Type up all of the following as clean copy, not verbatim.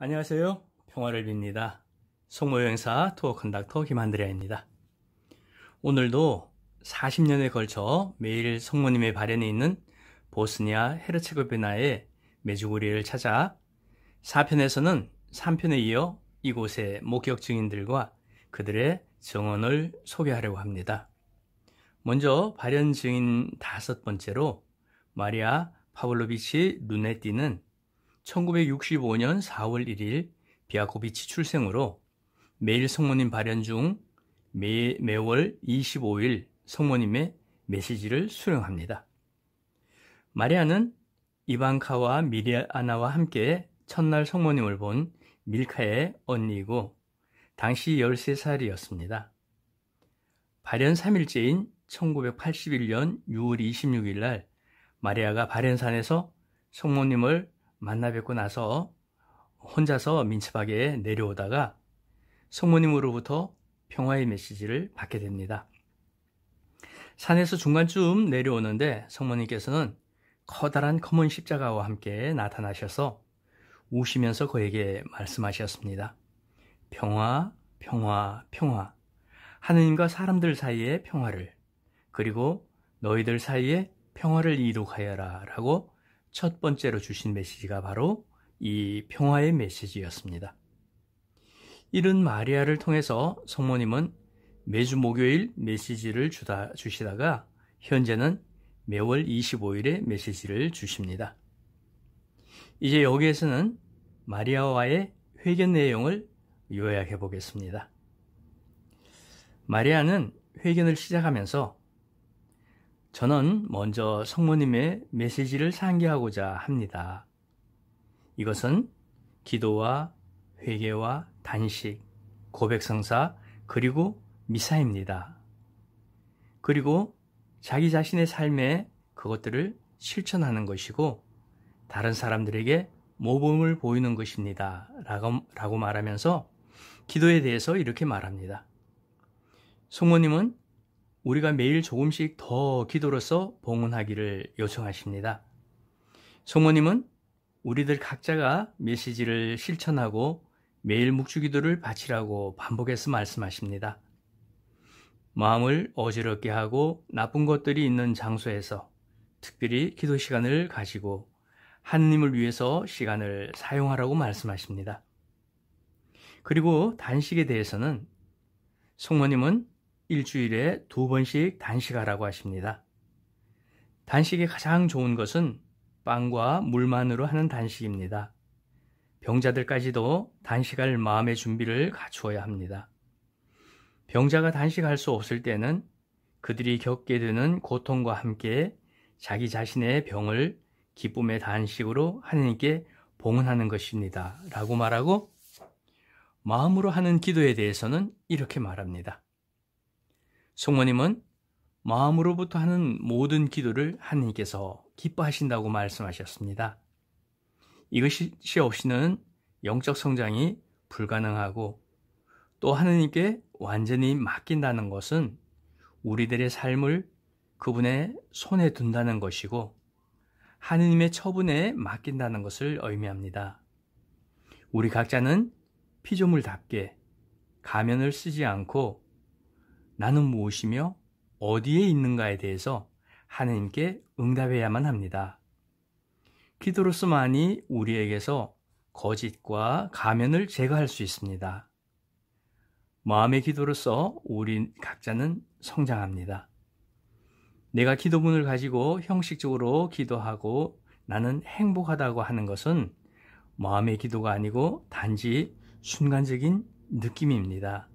안녕하세요. 평화를 빕니다. 성모여행사 투어 컨덕터 김한드레아입니다. 오늘도 40년에 걸쳐 매일 성모님의 발현에 있는 보스니아 헤르체고비나의 메주고리를 찾아 4편에서는 3편에 이어 이곳의 목격 증인들과 그들의 증언을 소개하려고 합니다. 먼저 발현 증인 5번째로 마리아 파블로비치 루네띠는 1965년 4월 1일 비아코비치 출생으로 매일 성모님 발현 중 매월 25일 성모님의 메시지를 수령합니다. 마리아는 이방카와 미리아나와 함께 첫날 성모님을 본 밀카의 언니이고 당시 13살이었습니다. 발현 3일째인 1981년 6월 26일 날 마리아가 발현산에서 성모님을 만나 뵙고 나서 혼자서 민첩하게 내려오다가 성모님으로부터 평화의 메시지를 받게 됩니다. 산에서 중간쯤 내려오는데 성모님께서는 커다란 검은 십자가와 함께 나타나셔서 우시면서 그에게 말씀하셨습니다. 평화, 평화, 평화. 하느님과 사람들 사이의 평화를, 그리고 너희들 사이에 평화를 이룩하여라 라고 첫 번째로 주신 메시지가 바로 이 평화의 메시지였습니다. 이른 마리아를 통해서 성모님은 매주 목요일 메시지를 주시다가 현재는 매월 25일에 메시지를 주십니다. 이제 여기에서는 마리아와의 회견 내용을 요약해 보겠습니다. 마리아는 회견을 시작하면서 저는 먼저 성모님의 메시지를 상기하고자 합니다. 이것은 기도와 회개와 단식, 고백성사, 그리고 미사입니다. 그리고 자기 자신의 삶에 그것들을 실천하는 것이고 다른 사람들에게 모범을 보이는 것입니다. 라고 말하면서 기도에 대해서 이렇게 말합니다. 성모님은 우리가 매일 조금씩 더 기도로서 봉헌하기를 요청하십니다. 성모님은 우리들 각자가 메시지를 실천하고 매일 묵주기도를 바치라고 반복해서 말씀하십니다. 마음을 어지럽게 하고 나쁜 것들이 있는 장소에서 특별히 기도 시간을 가지고 하느님을 위해서 시간을 사용하라고 말씀하십니다. 그리고 단식에 대해서는 성모님은 일주일에 2번씩 단식하라고 하십니다. 단식의 가장 좋은 것은 빵과 물만으로 하는 단식입니다. 병자들까지도 단식할 마음의 준비를 갖추어야 합니다. 병자가 단식할 수 없을 때는 그들이 겪게 되는 고통과 함께 자기 자신의 병을 기쁨의 단식으로 하느님께 봉헌하는 것입니다. 라고 말하고 마음으로 하는 기도에 대해서는 이렇게 말합니다. 성모님은 마음으로부터 하는 모든 기도를 하느님께서 기뻐하신다고 말씀하셨습니다. 이것이 없이는 영적 성장이 불가능하고 또 하느님께 완전히 맡긴다는 것은 우리들의 삶을 그분의 손에 둔다는 것이고 하느님의 처분에 맡긴다는 것을 의미합니다. 우리 각자는 피조물답게 가면을 쓰지 않고 나는 무엇이며 어디에 있는가에 대해서 하느님께 응답해야만 합니다. 기도로서만이 우리에게서 거짓과 가면을 제거할 수 있습니다. 마음의 기도로서 우리 각자는 성장합니다. 내가 기도문을 가지고 형식적으로 기도하고 나는 행복하다고 하는 것은 마음의 기도가 아니고 단지 순간적인 느낌입니다.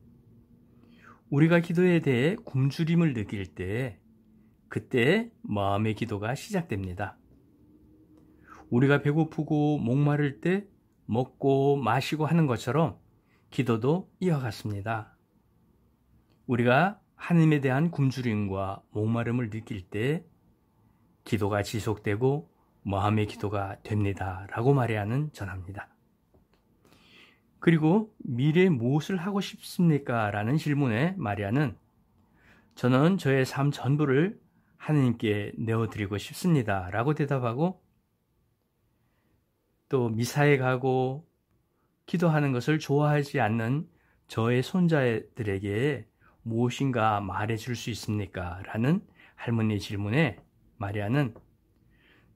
우리가 기도에 대해 굶주림을 느낄 때 그때 마음의 기도가 시작됩니다. 우리가 배고프고 목마를 때 먹고 마시고 하는 것처럼 기도도 이와 같습니다. 우리가 하느님에 대한 굶주림과 목마름을 느낄 때 기도가 지속되고 마음의 기도가 됩니다. 라고 마리아는 전합니다. 그리고 미래에 무엇을 하고 싶습니까? 라는 질문에 마리아는 저는 저의 삶 전부를 하느님께 내어드리고 싶습니다. 라고 대답하고 또 미사에 가고 기도하는 것을 좋아하지 않는 저의 손자들에게 무엇인가 말해줄 수 있습니까? 라는 할머니의 질문에 마리아는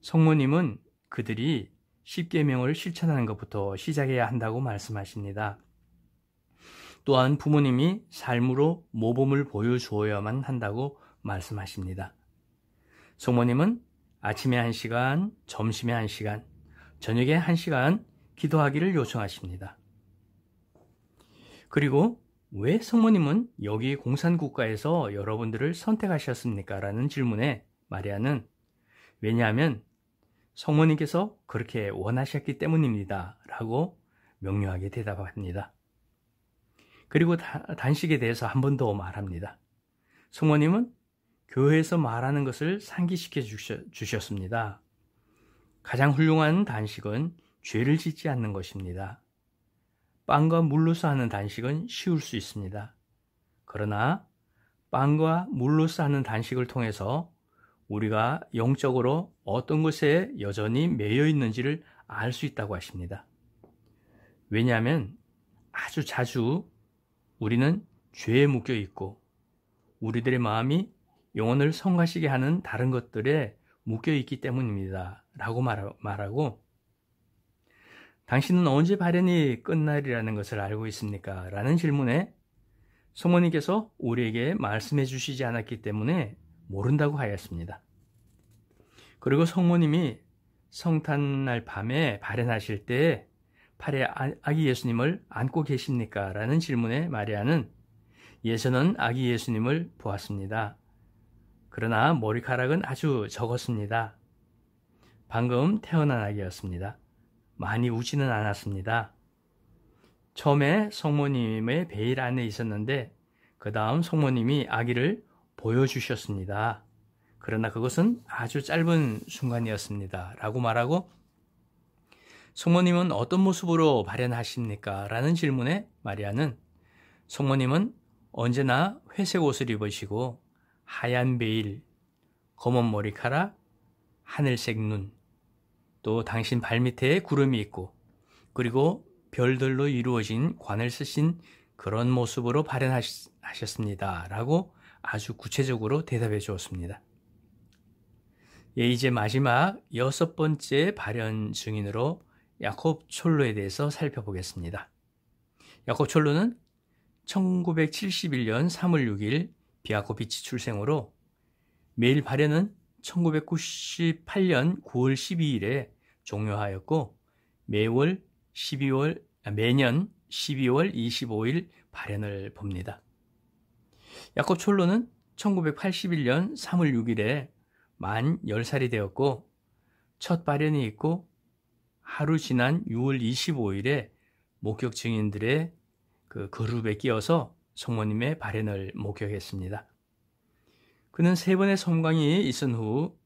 성모님은 그들이 십계명을 실천하는 것부터 시작해야 한다고 말씀하십니다. 또한 부모님이 삶으로 모범을 보여주어야만 한다고 말씀하십니다. 성모님은 아침에 1시간, 점심에 1시간, 저녁에 1시간 기도하기를 요청하십니다. 그리고 왜 성모님은 여기 공산국가에서 여러분들을 선택하셨습니까? 라는 질문에 마리아는 왜냐하면 성모님께서 그렇게 원하셨기 때문입니다. 라고 명료하게 대답합니다. 그리고 단식에 대해서 한 번 더 말합니다. 성모님은 교회에서 말하는 것을 상기시켜 주셨습니다. 가장 훌륭한 단식은 죄를 짓지 않는 것입니다. 빵과 물로서 하는 단식은 쉬울 수 있습니다. 그러나 빵과 물로서 하는 단식을 통해서 우리가 영적으로 어떤 것에 여전히 매여 있는지를 알 수 있다고 하십니다. 왜냐하면 아주 자주 우리는 죄에 묶여 있고 우리들의 마음이 영혼을 성가시게 하는 다른 것들에 묶여 있기 때문입니다. 라고 말하고 당신은 언제 발연이 끝날이라는 것을 알고 있습니까? 라는 질문에 성모님께서 우리에게 말씀해 주시지 않았기 때문에 모른다고 하였습니다. 그리고 성모님이 성탄날 밤에 발연하실 때 팔에 아기 예수님을 안고 계십니까? 라는 질문에 마리아는 예전은 아기 예수님을 보았습니다. 그러나 머리카락은 아주 적었습니다. 방금 태어난 아기였습니다. 많이 우지는 않았습니다. 처음에 성모님의 베일 안에 있었는데 그 다음 성모님이 아기를 보여주셨습니다. 그러나 그것은 아주 짧은 순간이었습니다. 라고 말하고 성모님은 어떤 모습으로 발연하십니까? 라는 질문에 마리아는 성모님은 언제나 회색 옷을 입으시고 하얀 베일, 검은 머리카락, 하늘색 눈, 또 당신 발밑에 구름이 있고 그리고 별들로 이루어진 관을 쓰신 그런 모습으로 발연하셨습니다. 라고 아주 구체적으로 대답해 주었습니다. 이제 마지막 6번째 발연 증인으로 야콥 촐로에 대해서 살펴보겠습니다. 야콥 촐로는 1971년 3월 6일 비아코비치 출생으로 매일 발연은 1998년 9월 12일에 종료하였고 매년 12월 25일 발연을 봅니다. 야콥 촐로는 1981년 3월 6일에 만 10살이 되었고 첫 발연이 있고 하루 지난 6월 25일에 목격 증인들의 그 그룹에 끼어서 성모님의 발연을 목격했습니다. 그는 3번의 섬광이 있은 후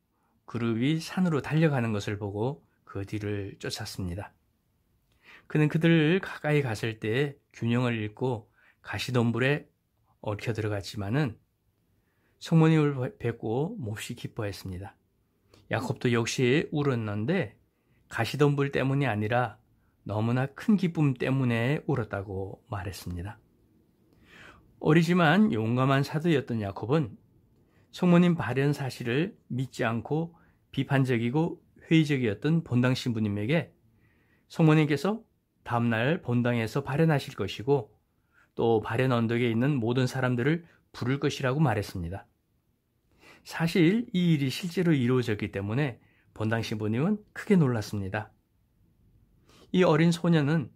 그룹이 산으로 달려가는 것을 보고 그 뒤를 쫓았습니다. 그는 그들을 가까이 갔을 때 균형을 잃고 가시덤불에 얽혀 들어갔지만은 성모님을 뵙고 몹시 기뻐했습니다. 야콥도 역시 울었는데 가시덤불 때문이 아니라 너무나 큰 기쁨 때문에 울었다고 말했습니다. 어리지만 용감한 사도였던 야콥은 성모님 발연 사실을 믿지 않고 비판적이고 회의적이었던 본당 신부님에게 성모님께서 다음날 본당에서 발연하실 것이고 또 발연 언덕에 있는 모든 사람들을 부를 것이라고 말했습니다. 사실 이 일이 실제로 이루어졌기 때문에 본당 신부님은 크게 놀랐습니다. 이 어린 소녀는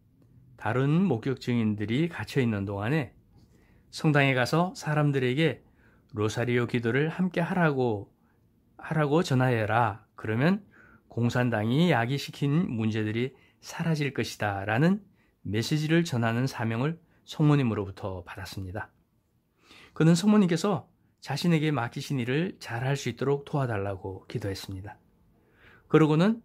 다른 목격 증인들이 갇혀있는 동안에 성당에 가서 사람들에게 로사리오 기도를 함께 하라고 전하여라. 그러면 공산당이 야기시킨 문제들이 사라질 것이다. 라는 메시지를 전하는 사명을 성모님으로부터 받았습니다. 그는 성모님께서 자신에게 맡기신 일을 잘할 수 있도록 도와달라고 기도했습니다. 그러고는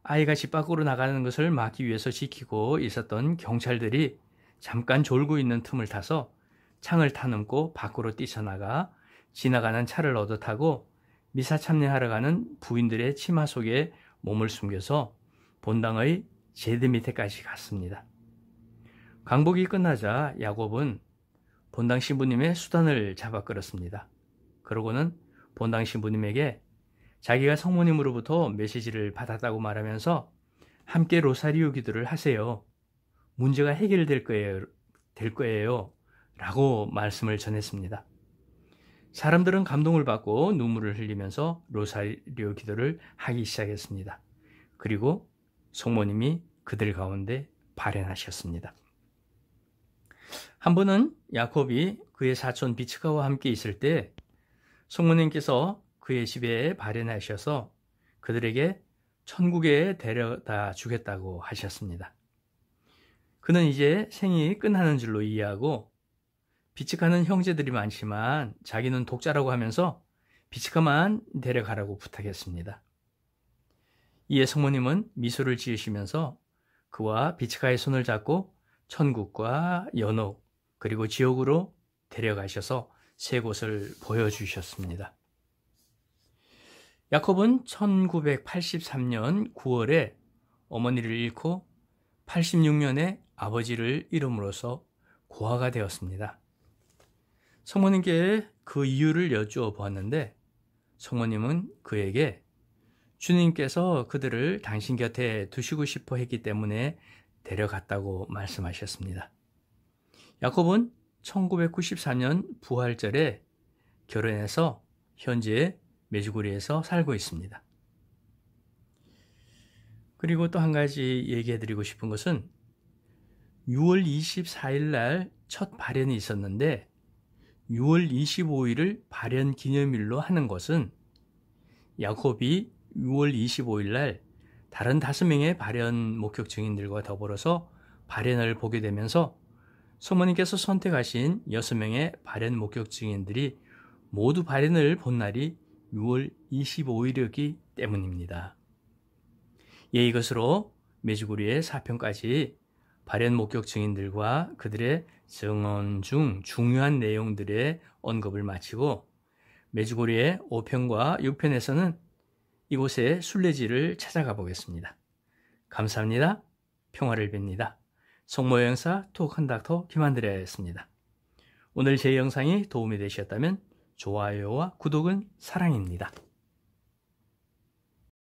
아이가 집 밖으로 나가는 것을 막기 위해서 지키고 있었던 경찰들이 잠깐 졸고 있는 틈을 타서 창을 타넘고 밖으로 뛰쳐나가 지나가는 차를 얻어 타고 미사 참여하러 가는 부인들의 치마 속에 몸을 숨겨서 본당의 제드 밑에까지 갔습니다. 강복이 끝나자 야곱은 본당 신부님의 수단을 잡아 끌었습니다. 그러고는 본당 신부님에게 자기가 성모님으로부터 메시지를 받았다고 말하면서 함께 로사리오 기도를 하세요. 문제가 해결될 거예요. 라고 말씀을 전했습니다. 사람들은 감동을 받고 눈물을 흘리면서 로사리오 기도를 하기 시작했습니다. 그리고 성모님이 그들 가운데 발현하셨습니다. 한 번은 야곱이 그의 사촌 비츠가와 함께 있을 때 성모님께서 그의 집에 발현하셔서 그들에게 천국에 데려다 주겠다고 하셨습니다. 그는 이제 생이 끝나는 줄로 이해하고 비츠가는 형제들이 많지만 자기는 독자라고 하면서 비츠가만 데려가라고 부탁했습니다. 이에 성모님은 미소를 지으시면서 그와 비츠가의 손을 잡고 천국과 연옥 그리고 지옥으로 데려가셔서 세 곳을 보여주셨습니다. 야곱은 1983년 9월에 어머니를 잃고 86년에 아버지를 잃음으로써 고아가 되었습니다. 성모님께 그 이유를 여쭈어 보았는데 성모님은 그에게 주님께서 그들을 당신 곁에 두시고 싶어 했기 때문에 데려갔다고 말씀하셨습니다. 야곱은 1994년 부활절에 결혼해서 현재 메주고리에서 살고 있습니다. 그리고 또 한 가지 얘기해 드리고 싶은 것은 6월 24일 날 첫 발현이 있었는데 6월 25일을 발현 기념일로 하는 것은 야곱이 6월 25일 날 다른 5명의 발현 목격 증인들과 더불어서 발현을 보게 되면서 성모님께서 선택하신 6명의 발현 목격 증인들이 모두 발현을 본 날이 6월 25일이었기 때문입니다. 예, 이것으로 메주고리의 사편까지 발현 목격 증인들과 그들의 증언 중 중요한 내용들의 언급을 마치고 메주고리의 5편과 6편에서는 이곳의 순례지를 찾아가 보겠습니다. 감사합니다. 평화를 빕니다. 성모여행사 토크컨덕터 김한드레였습니다. 오늘 제 영상이 도움이 되셨다면 좋아요와 구독은 사랑입니다.